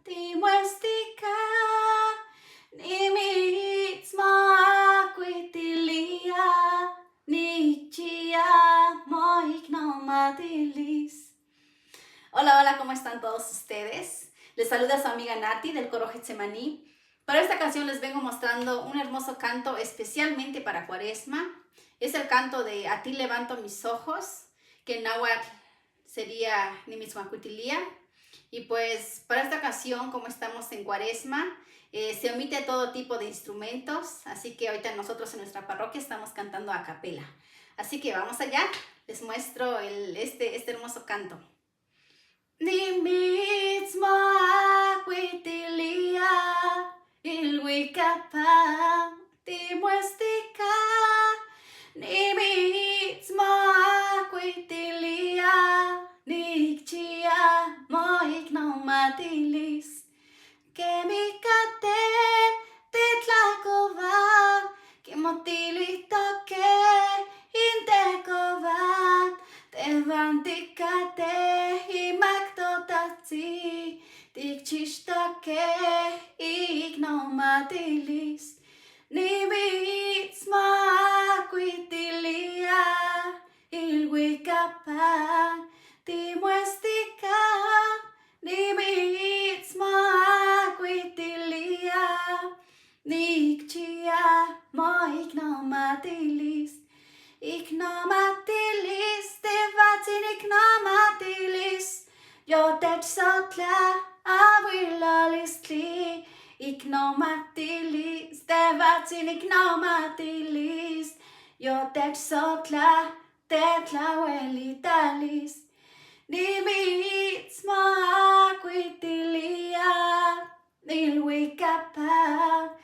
timuestica, nimitsma quitilia, nichia moignomatilis. Hola, hola, ¿cómo están todos ustedes? Les saluda su amiga Nati del coro Getsemaní. Para esta canción les vengo mostrando un hermoso canto especialmente para Cuaresma. Es el canto de A ti levanto mis ojos, que en náhuatl sería Nimitzmacuitilia. Y pues para esta ocasión, como estamos en Cuaresma, se omite todo tipo de instrumentos, así que ahorita nosotros en nuestra parroquia estamos cantando a capela. Así que vamos allá, les muestro este hermoso canto. Nimitzmacuitilia, ilhuicapa, timuestica, nimitzmacuitilia, nicchia moignomatilis, quemicate titlacova, quimotilitoque intecovan, tevanticate imactotatzi, ticchistoque ignomatilis, nimitzmacuitilia, ilhuicapa, timuestica, nimitzmacuitilia, nicchia moignomatilis, ignomatilis, tevatsin ignomatilis, yotetsotla abuilalistli, ignomatilis, tevatsin ignomatilis, yotetsotla tetlauelitalis, nimitzmacuitilia, ilhuicapa,